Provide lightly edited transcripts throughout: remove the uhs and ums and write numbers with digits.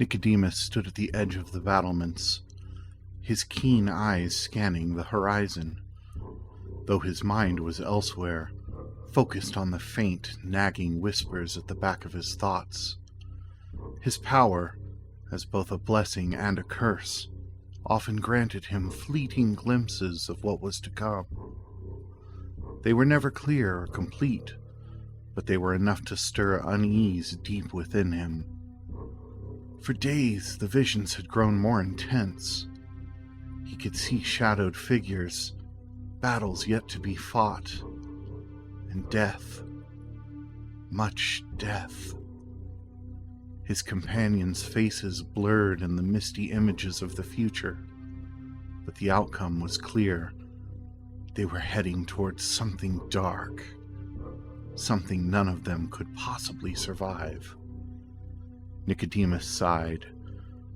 Nicodemus stood at the edge of the battlements, his keen eyes scanning the horizon, though his mind was elsewhere, focused on the faint, nagging whispers at the back of his thoughts. His power, as both a blessing and a curse, often granted him fleeting glimpses of what was to come. They were never clear or complete, but they were enough to stir unease deep within him. For days, the visions had grown more intense. He could see shadowed figures, battles yet to be fought, and death. Much death. His companions' faces blurred in the misty images of the future, but the outcome was clear. They were heading towards something dark, something none of them could possibly survive. Nicodemus sighed,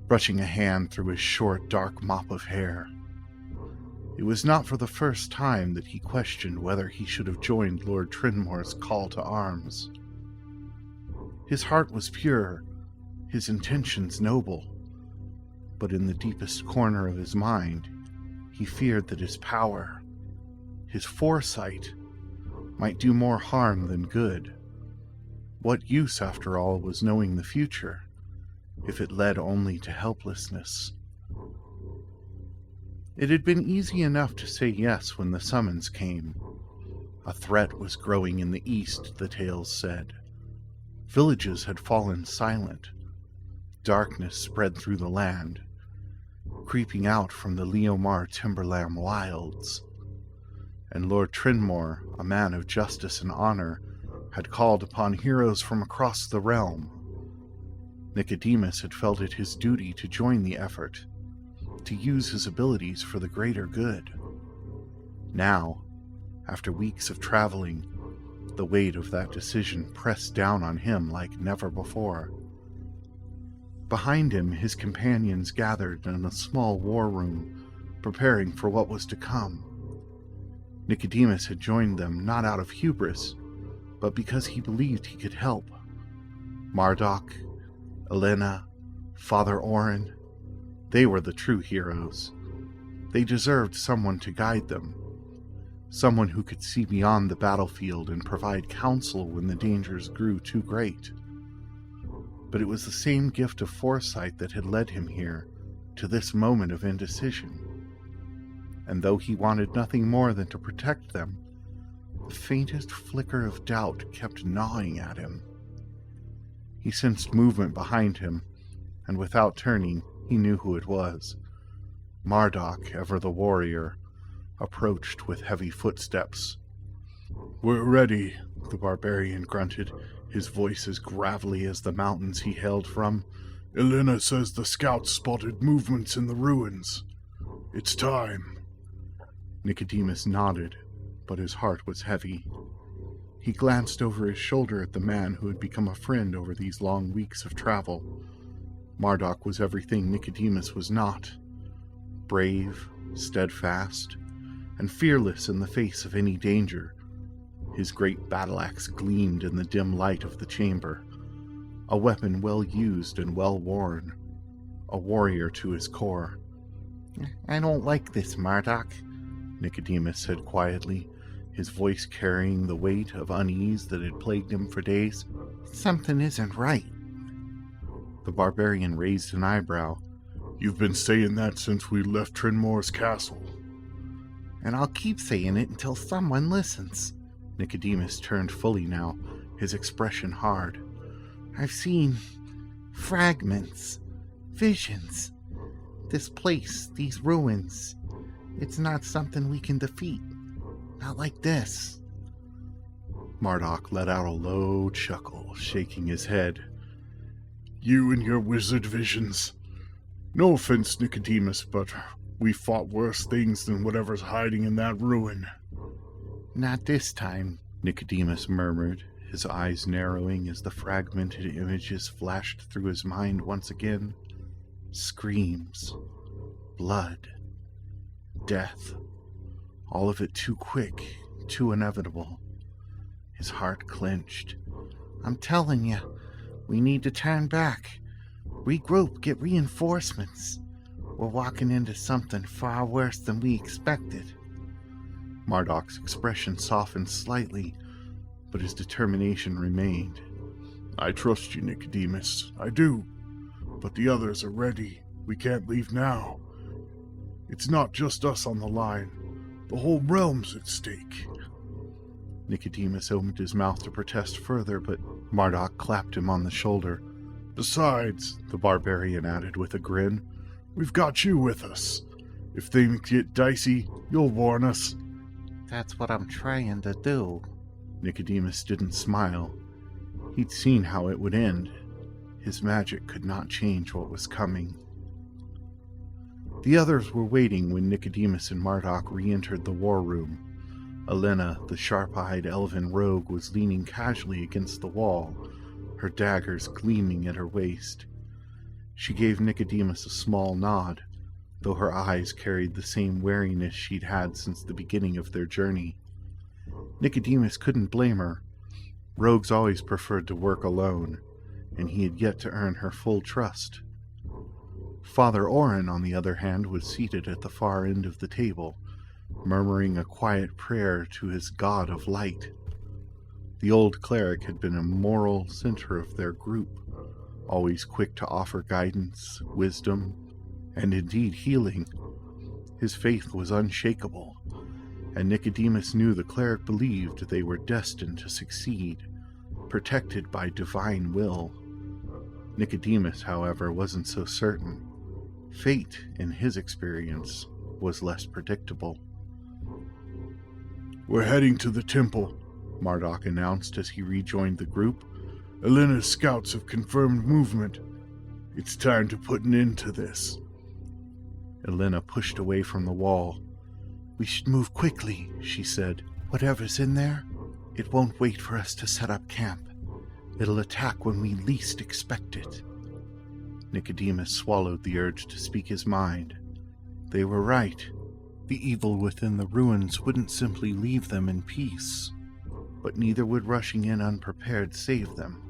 brushing a hand through his short, dark mop of hair. It was not for the first time that he questioned whether he should have joined Lord Trinmore's call to arms. His heart was pure, his intentions noble, but in the deepest corner of his mind, he feared that his power, his foresight, might do more harm than good. What use, after all, was knowing the future, if it led only to helplessness? It had been easy enough to say yes when the summons came. A threat was growing in the east, the tales said. Villages had fallen silent. Darkness spread through the land, creeping out from the Leomar Timberland wilds. And Lord Trinmore, a man of justice and honor, had called upon heroes from across the realm. Nicodemus had felt it his duty to join the effort, to use his abilities for the greater good. Now, after weeks of traveling, the weight of that decision pressed down on him like never before. Behind him, his companions gathered in a small war room, preparing for what was to come. Nicodemus had joined them not out of hubris, but because he believed he could help. Marduk, Elena, Father Orin, they were the true heroes. They deserved someone to guide them, someone who could see beyond the battlefield and provide counsel when the dangers grew too great. But it was the same gift of foresight that had led him here, to this moment of indecision. And though he wanted nothing more than to protect them, the faintest flicker of doubt kept gnawing at him. He sensed movement behind him, and without turning, he knew who it was. Marduk, ever the warrior, approached with heavy footsteps. "We're ready," the barbarian grunted, his voice as gravelly as the mountains he hailed from. "Elena says the scouts spotted movements in the ruins. It's time." Nicodemus nodded, but his heart was heavy. He glanced over his shoulder at the man who had become a friend over these long weeks of travel. Marduk was everything Nicodemus was not. Brave, steadfast, and fearless in the face of any danger. His great battle axe gleamed in the dim light of the chamber, a weapon well used and well worn, a warrior to his core. "I don't like this, Marduk," Nicodemus said quietly, his voice carrying the weight of unease that had plagued him for days. "Something isn't right." The barbarian raised an eyebrow. "You've been saying that since we left Trinmore's castle." "And I'll keep saying it until someone listens." Nicodemus turned fully now, his expression hard. "I've seen fragments, visions. This place, these ruins, it's not something we can defeat. Not like this." Marduk let out a low chuckle, shaking his head. "You and your wizard visions. No offense, Nicodemus, but we fought worse things than whatever's hiding in that ruin." "Not this time," Nicodemus murmured, his eyes narrowing as the fragmented images flashed through his mind once again. Screams, blood, death, all of it too quick, too inevitable. His heart clenched. "I'm telling you, we need to turn back. Regroup, get reinforcements. We're walking into something far worse than we expected. Marduk's expression softened slightly, but his determination remained. I trust you, Nicodemus. I do. But the others are ready. We can't leave now. It's not just us on the line. The whole realm's at stake. Nicodemus opened his mouth to protest further, but Marduk clapped him on the shoulder. Besides, the barbarian added with a grin, we've got you with us. If things get dicey, you'll warn us. That's what I'm trying to do. Nicodemus didn't smile. He'd seen how it would end. His magic could not change what was coming. The others were waiting when Nicodemus and Marduk re-entered the war room. Elena, the sharp-eyed elven rogue, was leaning casually against the wall, her daggers gleaming at her waist. She gave Nicodemus a small nod, though her eyes carried the same wariness she'd had since the beginning of their journey. Nicodemus couldn't blame her. Rogues always preferred to work alone, and he had yet to earn her full trust. Father Orin, on the other hand, was seated at the far end of the table, murmuring a quiet prayer to his god of light. The old cleric had been a moral center of their group, always quick to offer guidance, wisdom, and indeed healing. His faith was unshakable, and Nicodemus knew the cleric believed they were destined to succeed, protected by divine will. Nicodemus, however, wasn't so certain. Fate, in his experience, was less predictable. We're heading to the temple, Marduk announced as he rejoined the group. Elena's scouts have confirmed movement. It's time to put an end to this. Elena pushed away from the wall. We should move quickly, she said. Whatever's in there, it won't wait for us to set up camp. It'll attack when we least expect it. Nicodemus swallowed the urge to speak his mind. They were right. The evil within the ruins wouldn't simply leave them in peace, but neither would rushing in unprepared save them.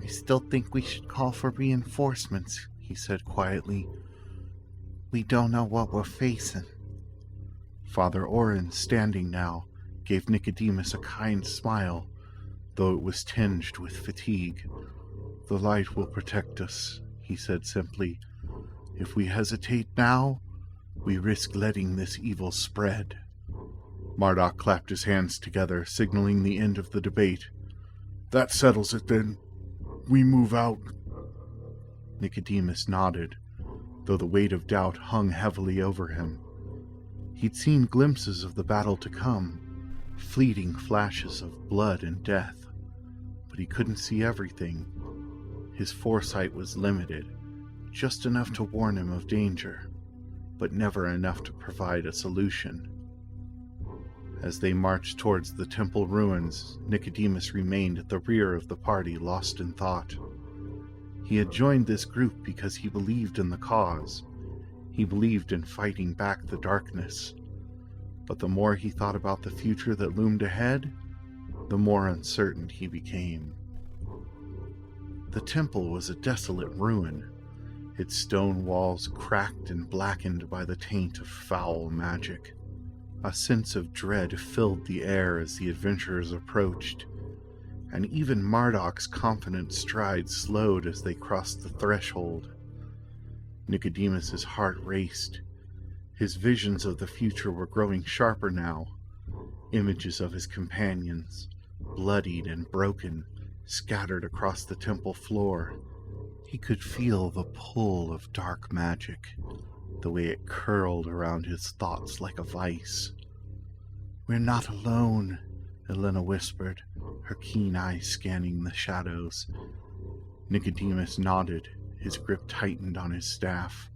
I still think we should call for reinforcements, he said quietly. We don't know what we're facing. Father Orin, standing now, gave Nicodemus a kind smile, though it was tinged with fatigue. The light will protect us, he said simply. If we hesitate now, we risk letting this evil spread. Marduk clapped his hands together, signaling the end of the debate. That settles it then. We move out. Nicodemus nodded, though the weight of doubt hung heavily over him. He'd seen glimpses of the battle to come, fleeting flashes of blood and death, but he couldn't see everything. His foresight was limited, just enough to warn him of danger, but never enough to provide a solution. As they marched towards the temple ruins, Nicodemus remained at the rear of the party, lost in thought. He had joined this group because he believed in the cause. He believed in fighting back the darkness. But the more he thought about the future that loomed ahead, the more uncertain he became. The temple was a desolate ruin, its stone walls cracked and blackened by the taint of foul magic. A sense of dread filled the air as the adventurers approached, and even Marduk's confident stride slowed as they crossed the threshold. Nicodemus's heart raced. His visions of the future were growing sharper now. Images of his companions, bloodied and broken, scattered across the temple floor. He could feel the pull of dark magic, the way it curled around his thoughts like a vice. We're not alone, Elena whispered, her keen eyes scanning the shadows. Nicodemus nodded, his grip tightened on his staff.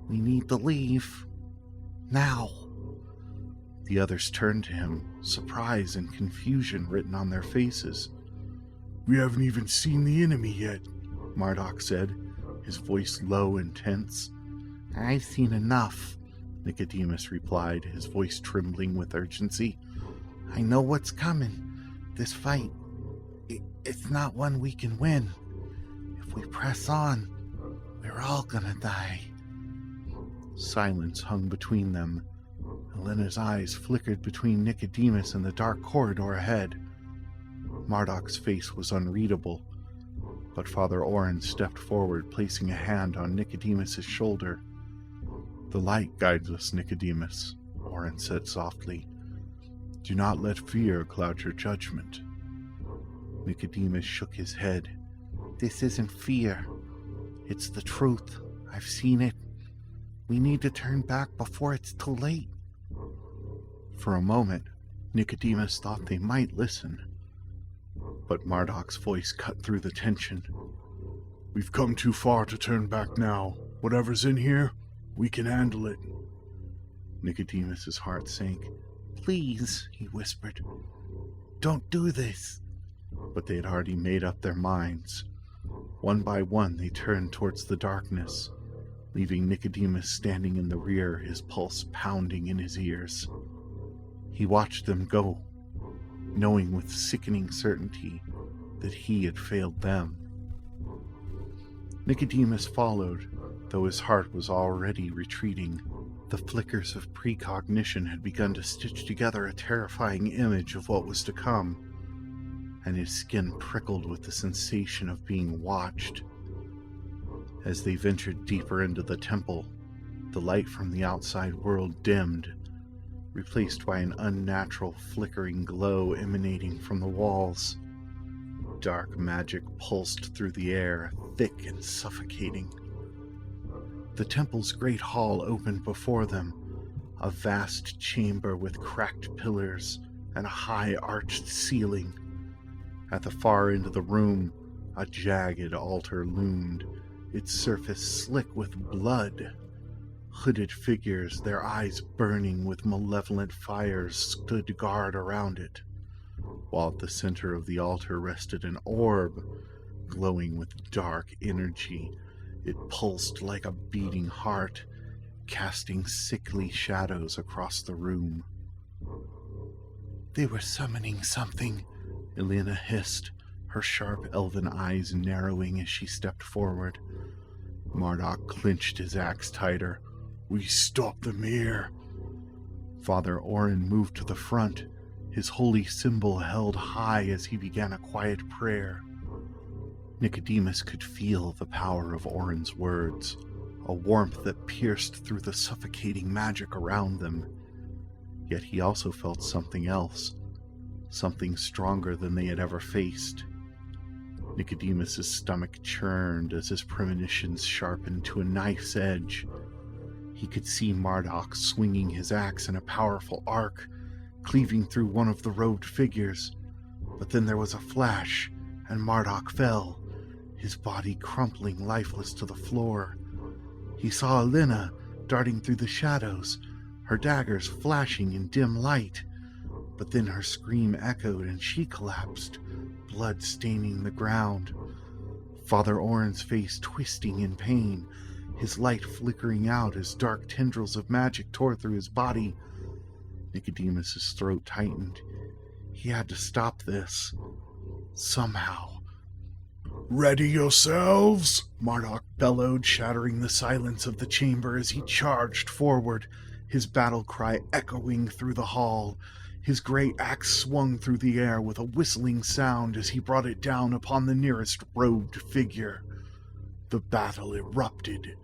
We need to leave. Now. The others turned to him, surprise and confusion written on their faces. We haven't even seen the enemy yet, Marduk said, his voice low and tense. I've seen enough, Nicodemus replied, his voice trembling with urgency. I know what's coming. This fight, it's not one we can win. If If we press on, we're all gonna die. Silence hung between them. Elena's eyes flickered between Nicodemus and the dark corridor ahead. Marduk's face was unreadable, but Father Oren stepped forward, placing a hand on Nicodemus's shoulder. "The light guides us, Nicodemus," Oren said softly. "Do not let fear cloud your judgment." Nicodemus shook his head. "This isn't fear. It's the truth. I've seen it. We need to turn back before it's too late." For a moment, Nicodemus thought they might listen. But Marduk's voice cut through the tension. "We've come too far to turn back now. Whatever's in here, we can handle it." Nicodemus's heart sank. "Please," he whispered, "don't do this." But they had already made up their minds. One by one, they turned towards the darkness, leaving Nicodemus standing in the rear, his pulse pounding in his ears. He watched them go, knowing with sickening certainty that he had failed them. Nicodemus followed, though his heart was already retreating. The flickers of precognition had begun to stitch together a terrifying image of what was to come, and his skin prickled with the sensation of being watched. As they ventured deeper into the temple, the light from the outside world dimmed, replaced by an unnatural flickering glow emanating from the walls. Dark magic pulsed through the air, thick and suffocating. The temple's great hall opened before them, a vast chamber with cracked pillars and a high arched ceiling. At the far end of the room, a jagged altar loomed, its surface slick with blood. Hooded figures, their eyes burning with malevolent fires, stood guard around it, while at the center of the altar rested an orb, glowing with dark energy. It pulsed like a beating heart, casting sickly shadows across the room. "They were summoning something," Elena hissed, her sharp elven eyes narrowing as she stepped forward. Marduk clenched his axe tighter. "We stop them here." Father Oren moved to the front, his holy symbol held high as he began a quiet prayer. Nicodemus could feel the power of Oren's words, a warmth that pierced through the suffocating magic around them. Yet he also felt something else, something stronger than they had ever faced. Nicodemus's stomach churned as his premonitions sharpened to a knife's edge. He could see Marduk swinging his axe in a powerful arc, cleaving through one of the robed figures. But then there was a flash, and Marduk fell, his body crumpling lifeless to the floor. He saw Elena darting through the shadows, her daggers flashing in dim light. But then her scream echoed and she collapsed, blood staining the ground. Father Oren's face twisting in pain, his light flickering out as dark tendrils of magic tore through his body. Nicodemus's throat tightened. He had to stop this. Somehow. "Ready yourselves!" Marduk bellowed, shattering the silence of the chamber as he charged forward, his battle cry echoing through the hall. His great axe swung through the air with a whistling sound as he brought it down upon the nearest robed figure. The battle erupted.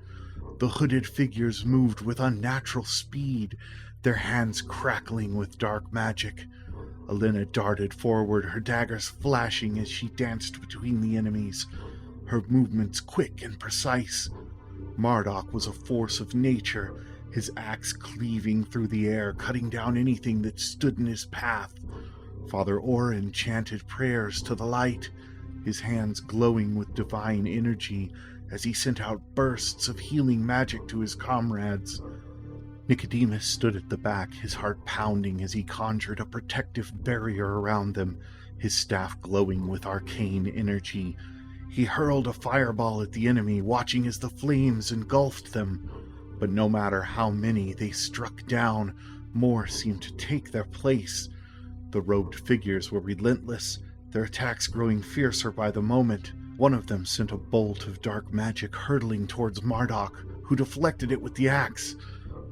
The hooded figures moved with unnatural speed, their hands crackling with dark magic. Elena darted forward, her daggers flashing as she danced between the enemies, her movements quick and precise. Marduk was a force of nature, his axe cleaving through the air, cutting down anything that stood in his path. Father Oren chanted prayers to the light, his hands glowing with divine energy as he sent out bursts of healing magic to his comrades. Nicodemus stood at the back, his heart pounding as he conjured a protective barrier around them, his staff glowing with arcane energy. He hurled a fireball at the enemy, watching as the flames engulfed them. But no matter how many they struck down, more seemed to take their place. The robed figures were relentless, their attacks growing fiercer by the moment. One of them sent a bolt of dark magic hurtling towards Marduk, who deflected it with the axe,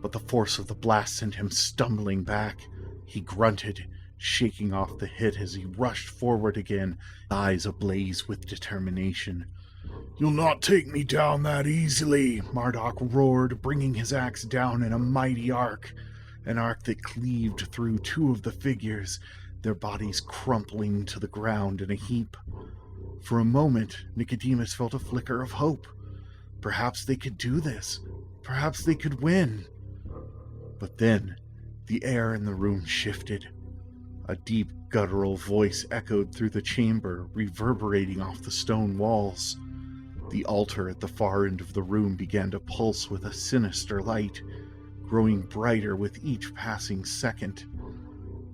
but the force of the blast sent him stumbling back. He grunted, shaking off the hit as he rushed forward again, eyes ablaze with determination. "You'll not take me down that easily," Marduk roared, bringing his axe down in a mighty arc, an arc that cleaved through two of the figures, their bodies crumpling to the ground in a heap. For a moment, Nicodemus felt a flicker of hope. Perhaps they could do this. Perhaps they could win. But then, the air in the room shifted. A deep, guttural voice echoed through the chamber, reverberating off the stone walls. The altar at the far end of the room began to pulse with a sinister light, growing brighter with each passing second.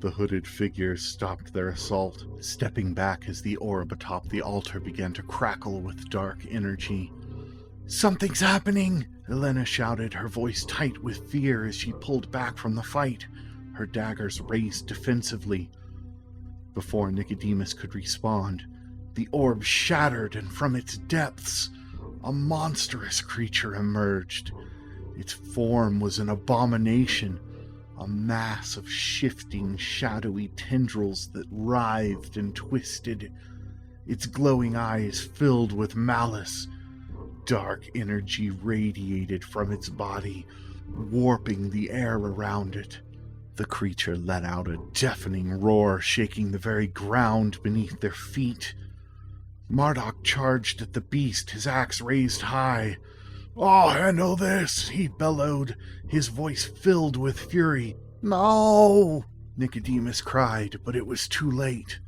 The hooded figures stopped their assault, stepping back as the orb atop the altar began to crackle with dark energy. "Something's happening!" Elena shouted, her voice tight with fear as she pulled back from the fight, her daggers raised defensively. Before Nicodemus could respond, the orb shattered, and from its depths, a monstrous creature emerged. Its form was an abomination, a mass of shifting, shadowy tendrils that writhed and twisted, its glowing eyes filled with malice. Dark energy radiated from its body, warping the air around it. The creature let out a deafening roar, shaking the very ground beneath their feet. Marduk charged at the beast, his axe raised high. "I'll handle this," he bellowed, his voice filled with fury. "No!" Nicodemus cried, but it was too late.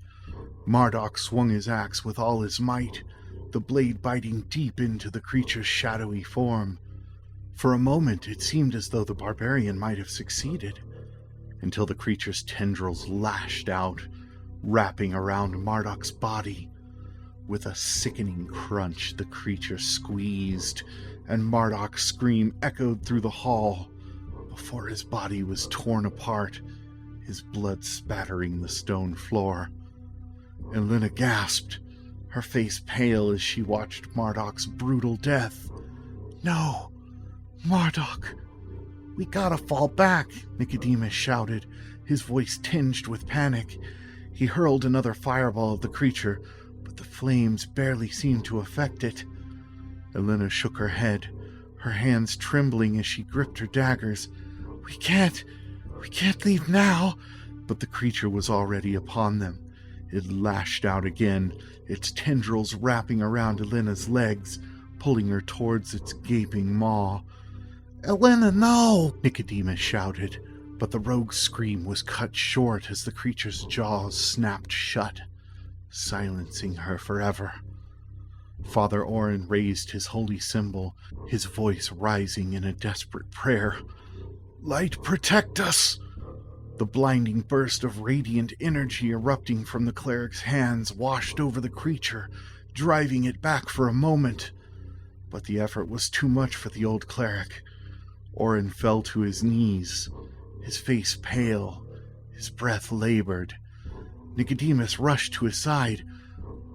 Marduk swung his axe with all his might, the blade biting deep into the creature's shadowy form. For a moment, it seemed as though the barbarian might have succeeded, until the creature's tendrils lashed out, wrapping around Marduk's body. With a sickening crunch, the creature squeezed, and Marduk's scream echoed through the hall before his body was torn apart, his blood spattering the stone floor. Elena gasped, her face pale as she watched Marduk's brutal death. "No, Marduk! We gotta fall back!" Nicodemus shouted, his voice tinged with panic. He hurled another fireball at the creature, but the flames barely seemed to affect it. Elena shook her head, her hands trembling as she gripped her daggers. We can't leave now!" But the creature was already upon them. It lashed out again, its tendrils wrapping around Elena's legs, pulling her towards its gaping maw. "Elena, no!" Nicodemus shouted, but the rogue's scream was cut short as the creature's jaws snapped shut, silencing her forever. Father Orin raised his holy symbol, his voice rising in a desperate prayer. "Light, protect us!" The blinding burst of radiant energy erupting from the cleric's hands washed over the creature, driving it back for a moment. But the effort was too much for the old cleric. Orin fell to his knees, his face pale, his breath labored. Nicodemus rushed to his side.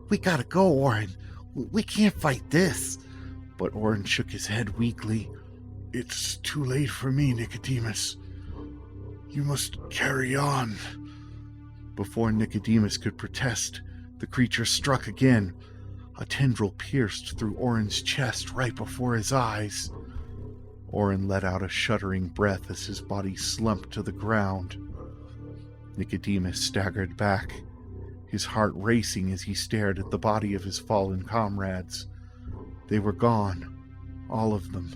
"We gotta go, Orin. We can't fight this." But Orin shook his head weakly. "It's too late for me, Nicodemus. You must carry on." Before Nicodemus could protest, the creature struck again. A tendril pierced through Orin's chest right before his eyes. Orin let out a shuddering breath as his body slumped to the ground. Nicodemus staggered back, his heart racing as he stared at the body of his fallen comrades. They were gone, all of them,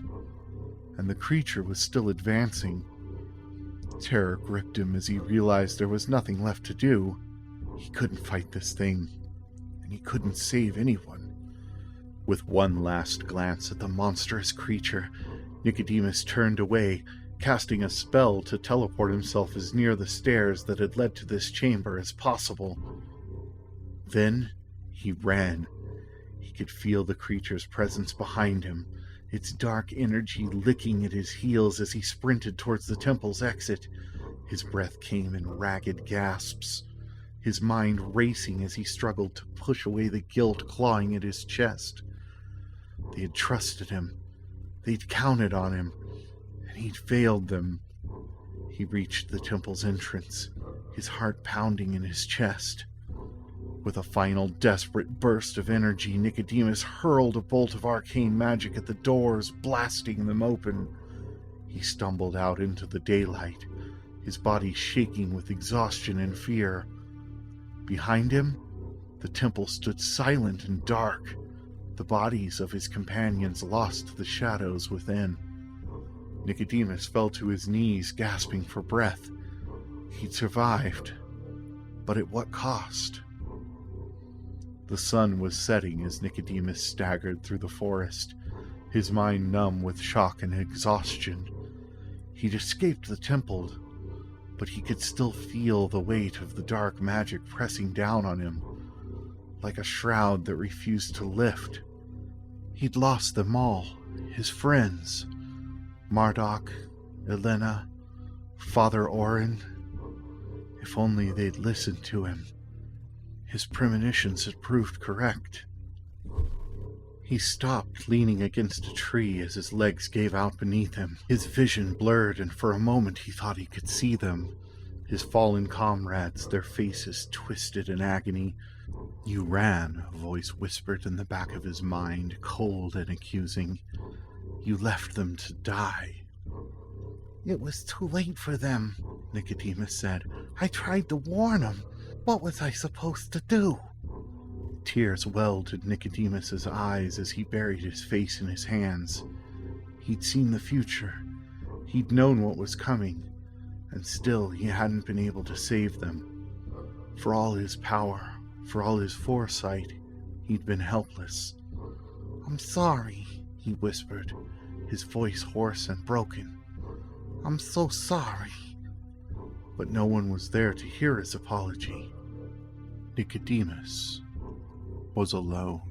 and the creature was still advancing. Terror gripped him as he realized there was nothing left to do. He couldn't fight this thing, and he couldn't save anyone. With one last glance at the monstrous creature, Nicodemus turned away, casting a spell to teleport himself as near the stairs that had led to this chamber as possible. Then he ran. He could feel the creature's presence behind him, its dark energy licking at his heels as he sprinted towards the temple's exit. His breath came in ragged gasps. his mind racing as he struggled to push away the guilt clawing at his chest. They had trusted him. They'd counted on him, and he'd failed them. He reached the temple's entrance, his heart pounding in his chest. With a final desperate burst of energy, Nicodemus hurled a bolt of arcane magic at the doors, blasting them open. He stumbled out into the daylight, his body shaking with exhaustion and fear. Behind him, the temple stood silent and dark, the bodies of his companions lost to the shadows within. Nicodemus fell to his knees, gasping for breath. He'd survived, but at what cost? The sun was setting as Nicodemus staggered through the forest, his mind numb with shock and exhaustion. He'd escaped the temple, but he could still feel the weight of the dark magic pressing down on him, like a shroud that refused to lift. He'd lost them all, his friends, Marduk, Elena, Father Orin. If only they'd listened to him. His premonitions had proved correct. He stopped, leaning against a tree as his legs gave out beneath him. His vision blurred, and for a moment he thought he could see them. His fallen comrades, their faces twisted in agony. "You ran," a voice whispered in the back of his mind, cold and accusing. "You left them to die." "It was too late for them," Nicodemus said. "I tried to warn them. What was I supposed to do?" Tears welled in Nicodemus's eyes as he buried his face in his hands. He'd seen the future. He'd known what was coming, and still he hadn't been able to save them. For all his power, for all his foresight, he'd been helpless. "I'm sorry," he whispered, his voice hoarse and broken. "I'm so sorry." But no one was there to hear his apology. Nicodemus was alone.